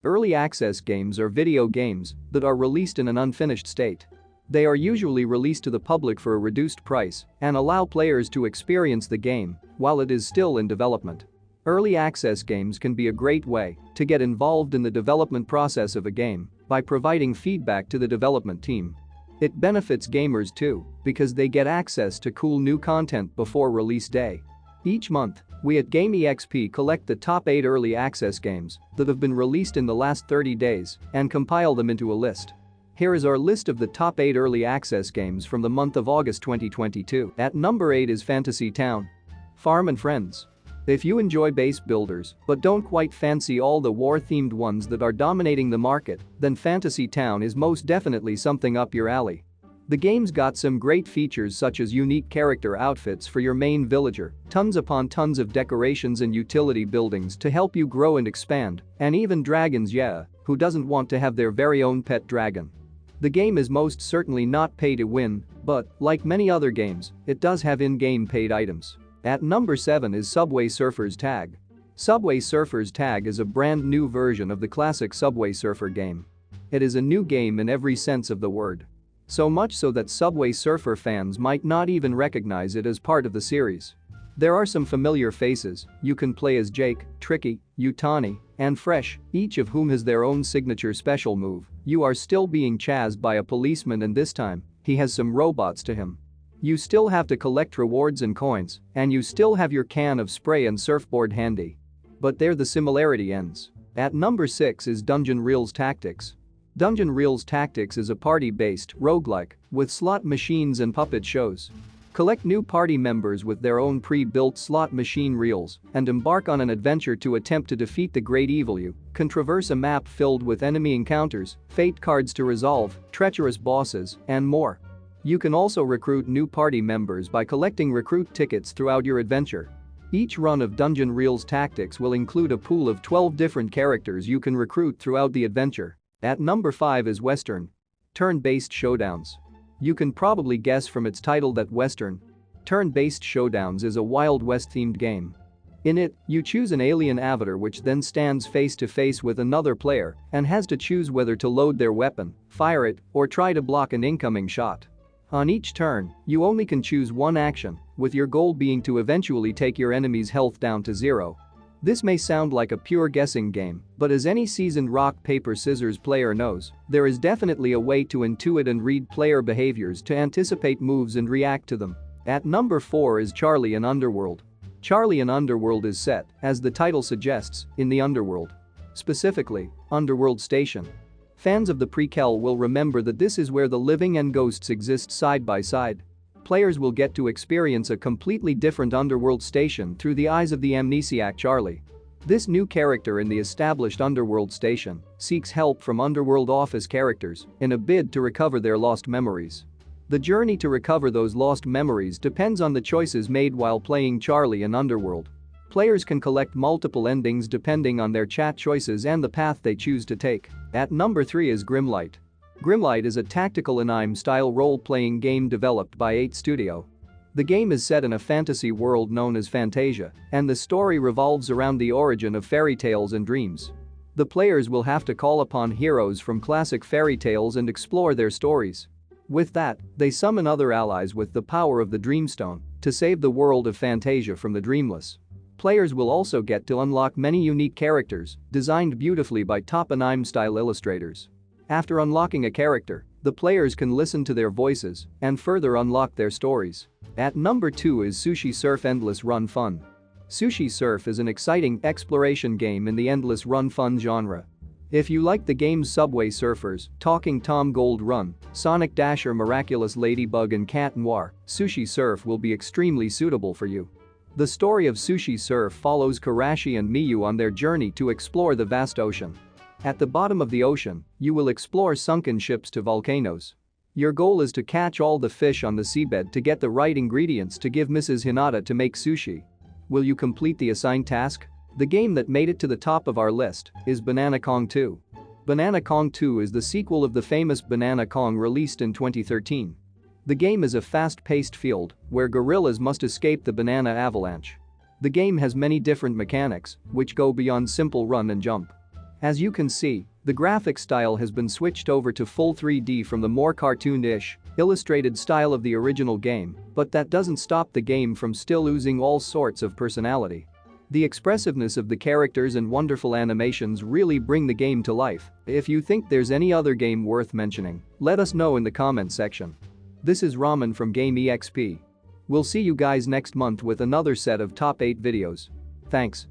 Early access games are video games that are released in an unfinished state. They are usually released to the public for a reduced price and allow players to experience the game while it is still in development. Early access games can be a great way to get involved in the development process of a game by providing feedback to the development team. It benefits gamers too because they get access to cool new content before release day. Each month, we at GameEXP collect the top 8 early access games that have been released in the last 30 days and compile them into a list. Here is our list of the top 8 early access games from the month of August 2022. At number 8 is Fantasy Town. Farm and Friends. If you enjoy base builders but don't quite fancy all the war-themed ones that are dominating the market, then Fantasy Town is most definitely something up your alley. The game's got some great features such as unique character outfits for your main villager, tons upon tons of decorations and utility buildings to help you grow and expand, and even dragons, yeah, who doesn't want to have their very own pet dragon? The game is most certainly not pay to win, but, like many other games, it does have in-game paid items. At number 7 is Subway Surfers Tag. Subway Surfers Tag is a brand new version of the classic Subway Surfer game. It is a new game in every sense of the word. So much so that Subway Surfer fans might not even recognize it as part of the series. There are some familiar faces. You can play as Jake, Tricky, Utani, and Fresh, each of whom has their own signature special move. You are still being chased by a policeman, and this time, he has some robots to him. You still have to collect rewards and coins, and you still have your can of spray and surfboard handy. But there the similarity ends. At number 6 is Dungeon Reels Tactics. Dungeon Reels Tactics is a party-based roguelike with slot machines and puppet shows. Collect new party members with their own pre-built slot machine reels and embark on an adventure to attempt to defeat the great evil. You can traverse a map filled with enemy encounters, fate cards to resolve, treacherous bosses, and more. You can also recruit new party members by collecting recruit tickets throughout your adventure. Each run of Dungeon Reels Tactics will include a pool of 12 different characters you can recruit throughout the adventure. At number 5 is Westurn. Turn-based Showdowns. You can probably guess from its title that Westurn. Turn-based Showdowns is a Wild West-themed game. In it, you choose an alien avatar which then stands face-to-face with another player and has to choose whether to load their weapon, fire it, or try to block an incoming shot. On each turn, you only can choose one action, with your goal being to eventually take your enemy's health down to 0. This may sound like a pure guessing game, but as any seasoned rock-paper-scissors player knows, there is definitely a way to intuit and read player behaviors to anticipate moves and react to them. At number 4 is Charlie in Underworld. Charlie in Underworld is set, as the title suggests, in the Underworld. Specifically, Underworld Station. Fans of the prequel will remember that this is where the living and ghosts exist side by side. Players will get to experience a completely different Underworld station through the eyes of the amnesiac Charlie. This new character in the established Underworld station seeks help from Underworld office characters in a bid to recover their lost memories. The journey to recover those lost memories depends on the choices made while playing Charlie in Underworld. Players can collect multiple endings depending on their chat choices and the path they choose to take. At number 3 is Grimlight. Grimlight is a tactical anime-style role-playing game developed by 8 Studio. The game is set in a fantasy world known as Fantasia, and the story revolves around the origin of fairy tales and dreams. The players will have to call upon heroes from classic fairy tales and explore their stories. With that, they summon other allies with the power of the Dreamstone to save the world of Fantasia from the dreamless. Players will also get to unlock many unique characters designed beautifully by top anime-style illustrators. After unlocking a character, the players can listen to their voices and further unlock their stories. At number 2 is Sushi Surf Endless Run Fun. Sushi Surf is an exciting exploration game in the endless run fun genre. If you like the games Subway Surfers, Talking Tom Gold Run, Sonic Dasher, Miraculous Ladybug and Cat Noir, Sushi Surf will be extremely suitable for you. The story of Sushi Surf follows Karashi and Miyu on their journey to explore the vast ocean. At the bottom of the ocean, you will explore sunken ships to volcanoes. Your goal is to catch all the fish on the seabed to get the right ingredients to give Mrs. Hinata to make sushi. Will you complete the assigned task? The game that made it to the top of our list is Banana Kong 2. Banana Kong 2 is the sequel of the famous Banana Kong released in 2013. The game is a fast-paced field where gorillas must escape the banana avalanche. The game has many different mechanics, which go beyond simple run and jump. As you can see, the graphic style has been switched over to full 3D from the more cartoon-ish, illustrated style of the original game, but that doesn't stop the game from still oozing all sorts of personality. The expressiveness of the characters and wonderful animations really bring the game to life. If you think there's any other game worth mentioning, let us know in the comment section. This is Raman from GameEXP. We'll see you guys next month with another set of top 8 videos. Thanks.